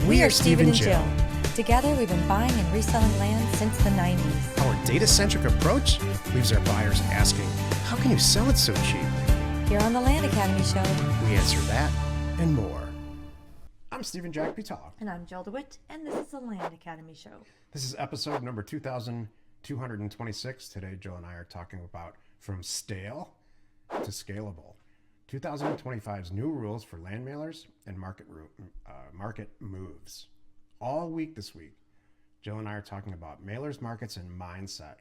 We are Steve and Jill. Together, we've been buying and reselling land since the 90s. Our data-centric approach leaves our buyers asking, how can you sell it so cheap? Here on the Land Academy Show, We answer that and more. I'm Stephen Jack Pitala. and I'm Jill DeWitt, and this is the Land Academy Show. This is episode number 2226. Today, Jill and I are talking about from stale to scalable. 2025's new rules for land mailers and market moves. All week this week, Jill and I are talking about mailers, markets, and mindset.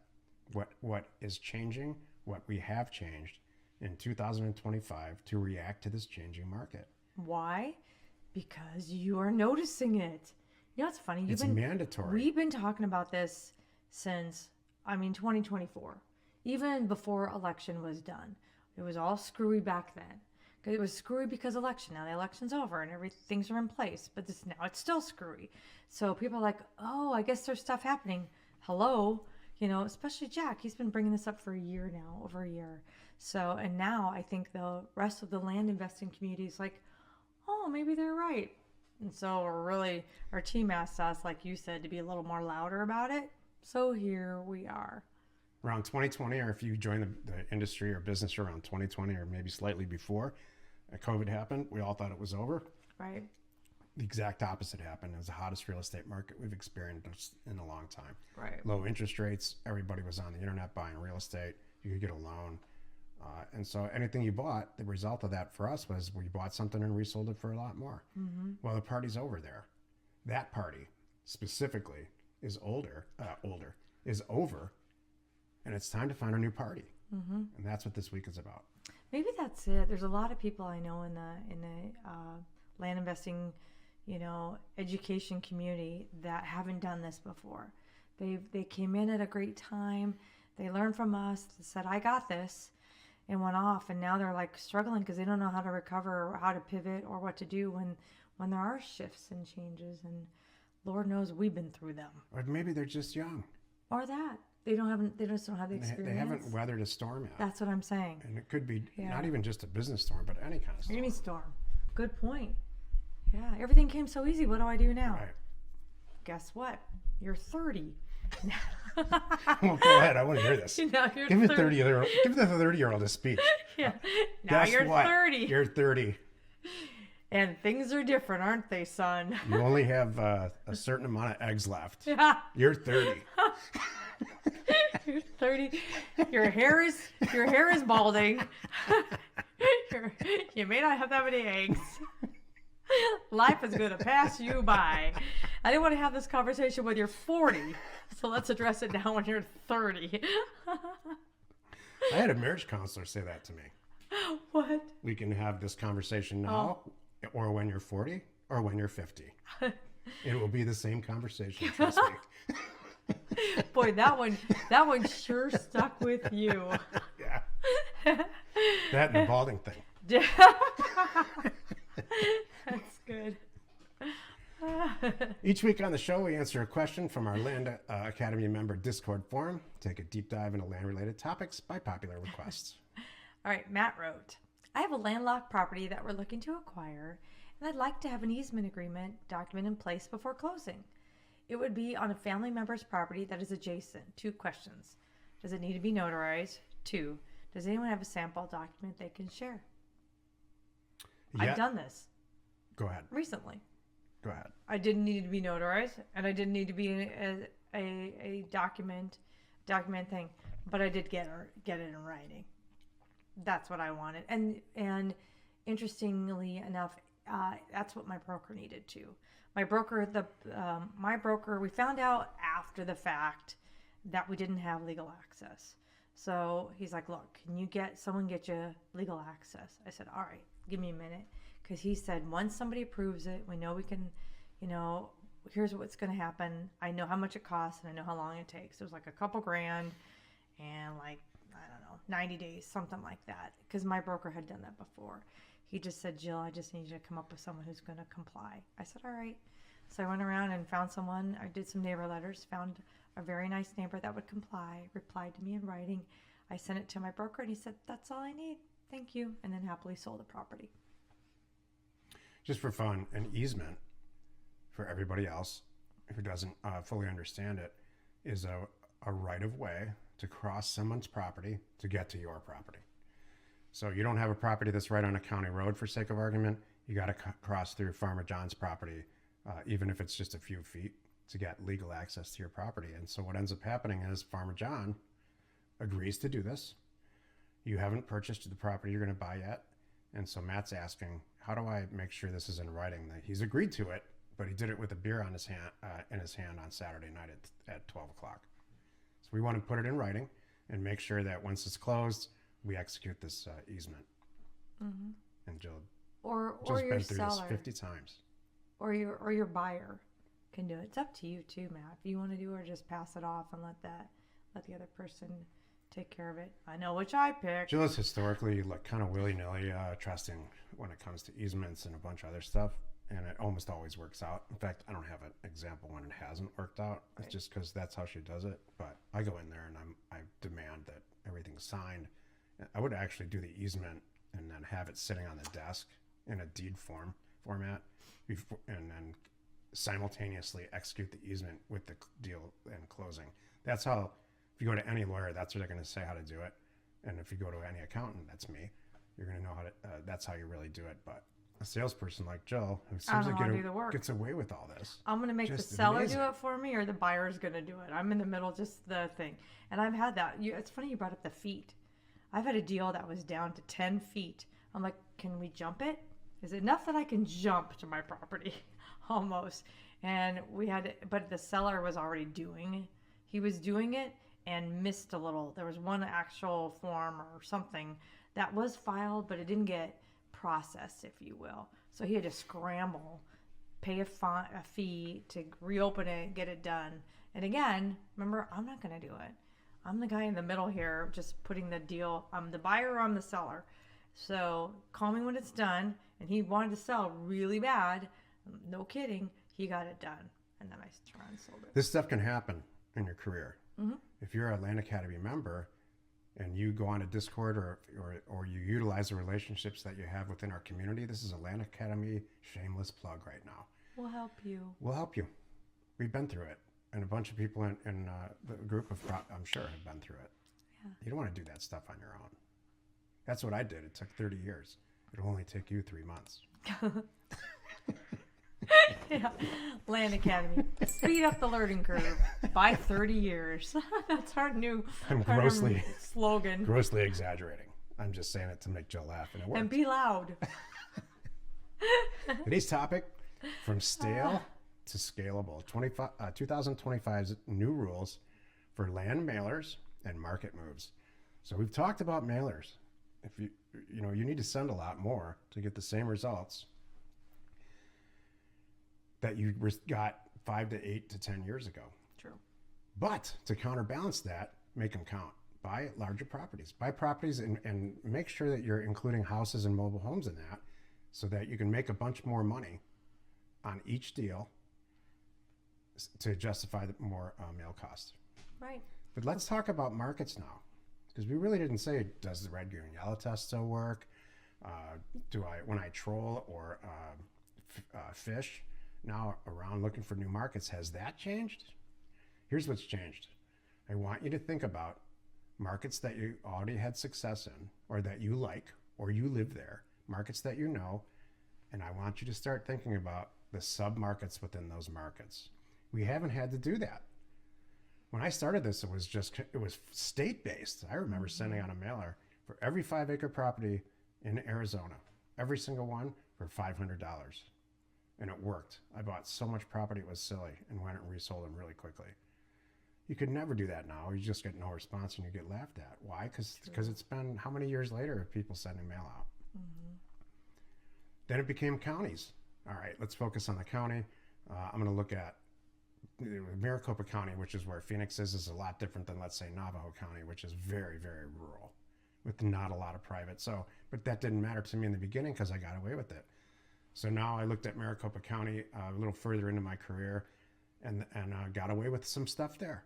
What is changing, what we have changed in 2025 to react to this changing market. Why? Because you are noticing it. You know what's funny? It's mandatory. We've been talking about this since, 2024. Even before election was done. It was all screwy back then. It was screwy because election. Now the election's over and things are in place. But now it's still screwy. So people are like, oh, I guess there's stuff happening. Hello? Especially Jack. He's been bringing this up for a year now, over a year. So, and now I think the rest of the land investing community is like, oh, maybe they're right. And so our team asked us, like you said, to be a little more louder about it. So here we are. Around 2020, or if you joined the industry or business around 2020 or maybe slightly before COVID happened, we all thought it was over. Right. The exact opposite happened. It was the hottest real estate market we've experienced in a long time. Right. Low interest rates. Everybody was on the internet buying real estate. You could get a loan. And so anything you bought, the result of that for us was we bought something and resold it for a lot more. Mm-hmm. Well, the party's over there. That party specifically is over, and it's time to find a new party. Mm-hmm. And that's what this week is about. Maybe that's it. There's a lot of people I know in the land investing, education community that haven't done this before. They came in at a great time. They learned from us. They said, I got this, and went off. And now they're like struggling because they don't know how to recover or how to pivot or what to do when there are shifts and changes. And Lord knows we've been through them. Or maybe they're just young. Or that. They just don't have the experience. They haven't weathered a storm yet. That's what I'm saying. And it could be not even just a business storm, but any kind of storm. Any storm. Good point. Yeah, everything came so easy. What do I do now? Right. Guess what? You're 30. Well, go ahead. I want to hear this. You're Give the 30-year-old a speech. Yeah. Now Guess you're what? 30. You're 30. And things are different, aren't they, son? You only have a certain amount of eggs left. Yeah. You're 30. You're 30. Your hair is balding. You may not have that many eggs. Life is going to pass you by. I didn't want to have this conversation when you're 40, so let's address it now when you're 30. I had a marriage counselor say that to me. What? We can have this conversation now, or when you're 40, or when you're 50. It will be the same conversation, trust me. Boy, that one sure stuck with you. Yeah. That and the balding thing. That's good. Each week on the show, we answer a question from our Land Academy member Discord forum. Take a deep dive into land-related topics by popular requests. All right, Matt wrote, I have a landlocked property that we're looking to acquire, and I'd like to have an easement agreement document in place before closing. It would be on a family member's property that is adjacent. 2 questions. Does it need to be notarized? 2, does anyone have a sample document they can share? Yeah. I've done this. Go ahead. Recently. Go ahead. I didn't need to be notarized, and I didn't need to be a document thing, but I did get it in writing. That's what I wanted, and interestingly enough, that's what my broker needed too. My broker, we found out after the fact that we didn't have legal access. So he's like, look, can someone get you legal access? I said, all right, give me a minute. Because he said, once somebody approves it, we know we can, here's what's going to happen. I know how much it costs and I know how long it takes. It was like a couple grand and 90 days, something like that. Because my broker had done that before. He just said, Jill, I just need you to come up with someone who's going to comply. I said, all right. So I went around and found someone. I did some neighbor letters, found a very nice neighbor that would comply, replied to me in writing. I sent it to my broker and he said, that's all I need. Thank you. And then happily sold the property. Just for fun, an easement for everybody else who doesn't fully understand it, is a right of way to cross someone's property to get to your property. So you don't have a property that's right on a county road, for sake of argument. You got to cross through Farmer John's property, even if it's just a few feet, to get legal access to your property. And so what ends up happening is Farmer John agrees to do this. You haven't purchased the property you're going to buy yet. And so Matt's asking, how do I make sure this is in writing? That he's agreed to it, but he did it with a beer on his hand, in his hand on Saturday night at 12 o'clock. So we want to put it in writing and make sure that once it's closed, we execute this easement. Mm-hmm. And Jill's or been your through seller, this 50 times. or your buyer can do it. It's up to you too, Matt. If you want to do it, or just pass it off and let the other person take care of it. I know which I picked. Jill is historically like kind of willy-nilly trusting when it comes to easements and a bunch of other stuff, and it almost always works out. In fact, I don't have an example when it hasn't worked out. Right. It's just because that's how she does it. But I go in there and I demand that everything's signed. I would actually do the easement and then have it sitting on the desk in a deed format, and then simultaneously execute the easement with the deal and closing. That's how. If you go to any lawyer, that's what they're going to say how to do it. And if you go to any accountant, that's me. You're going to know how to. That's how you really do it. But a salesperson like Jill, who seems to gets away with all this. I'm going to make the seller do it for me, or the buyer's going to do it. I'm in the middle, just the thing. And I've had that. It's funny you brought up the feet. I've had a deal that was down to 10 feet. I'm like, can we jump it? Is it enough that I can jump to my property? Almost. And we had, but the seller was already doing it and missed a little. There was one actual form or something that was filed, but it didn't get processed, if you will. So he had to scramble, pay a fee to reopen it, get it done. And again, remember, I'm not going to do it. I'm the guy in the middle here, just putting the deal. I'm the buyer, I'm the seller. So call me when it's done. And he wanted to sell really bad. No kidding. He got it done. And then I turned and sold it. This stuff can happen in your career. Mm-hmm. If you're a Land Academy member and you go on a Discord or you utilize the relationships that you have within our community, this is a Land Academy shameless plug right now. We'll help you. We'll help you. We've been through it. And a bunch of people in the group I'm sure have been through it. Yeah. You don't want to do that stuff on your own. That's what I did. It took 30 years. It'll only take you 3 months. Yeah, Land Academy. Speed up the learning curve by 30 years. That's our new slogan. Grossly exaggerating. I'm just saying it to make Jill laugh, and it works. And be loud. Today's topic, from stale to scalable, 2025's new rules for land mailers and market moves. So we've talked about mailers. If you need to send a lot more to get the same results that you got 5 to 8 to 10 years ago. True. But to counterbalance that, make them count. Buy larger properties. Buy properties and make sure that you're including houses and mobile homes in that, so that you can make a bunch more money on each deal to justify the more mail costs. Right. But let's talk about markets now, because we really didn't say, does the red, green, yellow test still work? When I troll or fish now around looking for new markets, has that changed? Here's what's changed. I want you to think about markets that you already had success in, or that you like, or you live there, markets that you know, and I want you to start thinking about the sub-markets within those markets. We haven't had to do that. When I started this, it was state-based. I remember sending out a mailer for every 5-acre property in Arizona, every single one for $500. And it worked. I bought so much property, it was silly, and went and resold them really quickly. You could never do that now. You just get no response and you get laughed at. Why? Because it's been how many years later of people sending mail out? Mm-hmm. Then it became counties. All right, let's focus on the county. I'm going to look at Maricopa County, which is where Phoenix is a lot different than, let's say, Navajo County, which is very, very rural with not a lot of private. But that didn't matter to me in the beginning because I got away with it. So now I looked at Maricopa County a little further into my career and got away with some stuff there.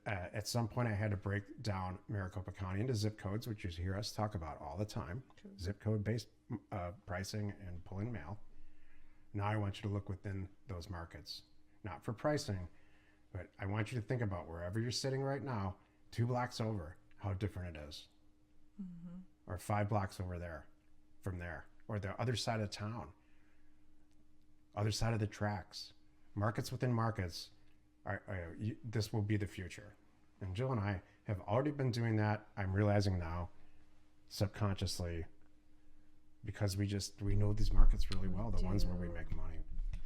At some point, I had to break down Maricopa County into zip codes, which you hear us talk about all the time. True. Zip code based pricing and pull-in mail. Now I want you to look within those markets, not for pricing, but I want you to think about wherever you're sitting right now, 2 blocks over, how different it is. Or 5 blocks over there, from there, or the other side of town, other side of the tracks. Markets within markets, this will be the future. And Jill and I have already been doing that. I'm realizing now, subconsciously, because we know these markets really well, the ones where we make money,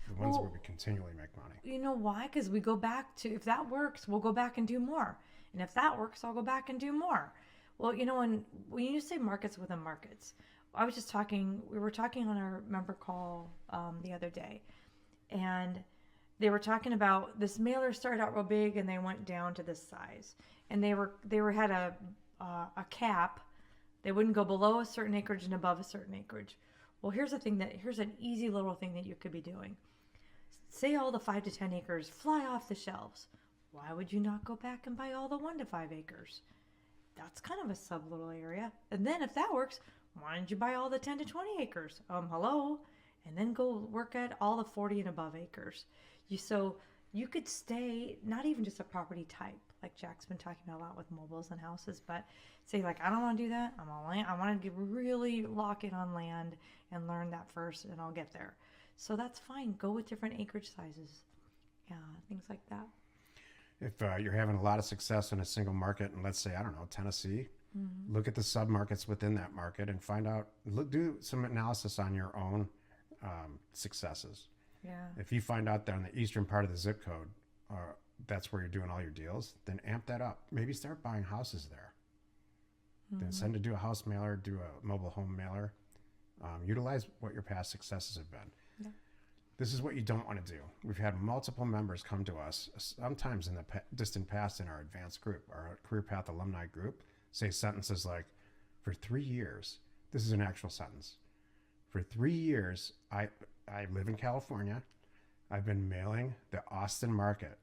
the ones where we continually make money. You know why? Because we go back to, if that works, we'll go back and do more. And if that works, I'll go back and do more. Well, you know, when you say markets within markets, we were talking on our member call the other day, and they were talking about this mailer started out real big and they went down to this size, and they had a cap. They wouldn't go below a certain acreage and above a certain acreage. Well, here's an easy little thing that you could be doing. Say all the 5 to 10 acres fly off the shelves. Why would you not go back and buy all the 1 to 5 acres? That's kind of a sub little area. And then if that works, why don't you buy all the 10 to 20 acres? Hello? And then go work at all the 40 and above acres. So you could stay, not even just a property type, like Jack's been talking about a lot with mobiles and houses, but say like, I don't want to do that. I want to really lock in on land and learn that first, and I'll get there. So that's fine. Go with different acreage sizes. Yeah, things like that. If you're having a lot of success in a single market, and let's say, I don't know, Tennessee, look at the sub-markets within that market and find out, do some analysis on your own successes. Yeah. If you find out that on the eastern part of the zip code, that's where you're doing all your deals, then amp that up. Maybe start buying houses there. Then send to do a house mailer, do a mobile home mailer. Utilize what your past successes have been. Yeah. This is what you don't want to do. We've had multiple members come to us, sometimes in the distant past in our advanced group, our Career Path alumni group, say sentences like, for 3 years, this is an actual sentence. For 3 years, I live in California. I've been mailing the Austin market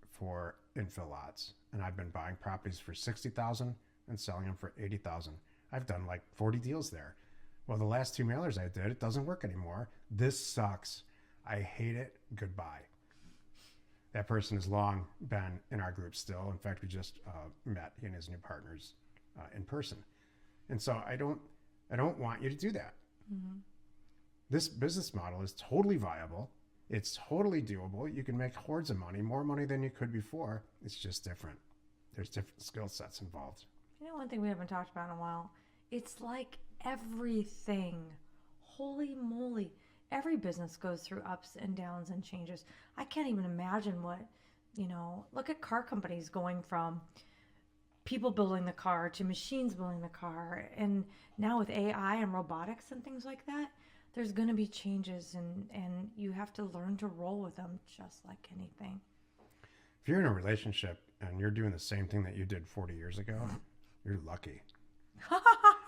for infill lots, and I've been buying properties for $60,000 and selling them for $80,000. I've done like 40 deals there. Well, the last 2 mailers I did, it doesn't work anymore. This sucks. I hate it. Goodbye. That person has long been in our group still. In fact, we just met he and his new partners in person. And so I don't want you to do that. This business model is totally viable. It's totally doable. You can make hordes of money, more money than you could before. It's just different. There's different skill sets involved. You know, one thing we haven't talked about in a while, it's like everything. Holy moly. Every business goes through ups and downs and changes. I can't even imagine what, look at car companies going from people building the car to machines building the car. And now with AI and robotics and things like that, there's going to be changes, and you have to learn to roll with them just like anything. If you're in a relationship and you're doing the same thing that you did 40 years ago, you're lucky.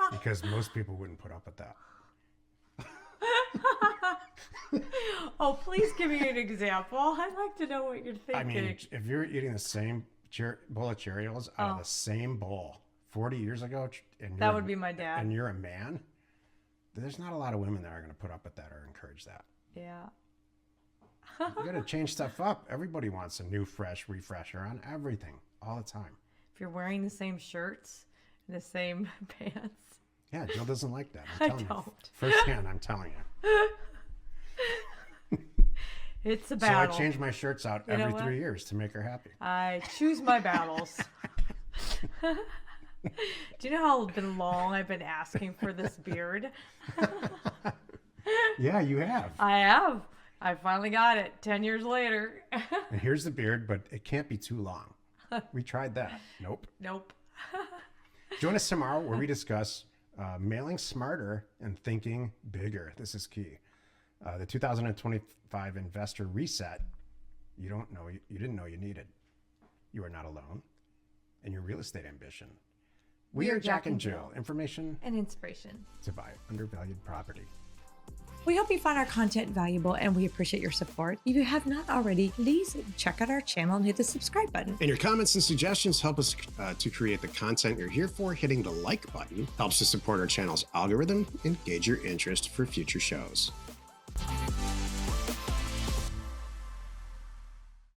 Because most people wouldn't put up with that. Oh, please give me an example. I'd like to know what you're thinking. I mean, if you're eating the same bowl of Cheerios out of the same bowl 40 years ago, and that would be my dad, and you're a man, there's not a lot of women that are going to put up with that or encourage that. Yeah. You got to change stuff up. Everybody wants a new, fresh refresher on everything all the time. If you're wearing the same shirts, the same pants. Yeah, Jill doesn't like that. I I'm telling don't. you. Firsthand, I'm telling you. It's a battle. So I change my shirts out every 3 years to make her happy. I choose my battles. Do you know how long I've been asking for this beard? Yeah, you have. I have. I finally got it 10 years later. And here's the beard, but it can't be too long. We tried that. Nope. Join us tomorrow where we discuss mailing smarter and thinking bigger. This is key. The 2025 Investor Reset. You didn't know you needed. You are not alone in your real estate ambition. We are Jack and Jill. Information and inspiration to buy undervalued property. We hope you found our content valuable, and we appreciate your support. If you have not already, please check out our channel and hit the subscribe button. And your comments and suggestions help us to create the content you're here for. Hitting the like button helps to support our channel's algorithm and gauge your interest for future shows.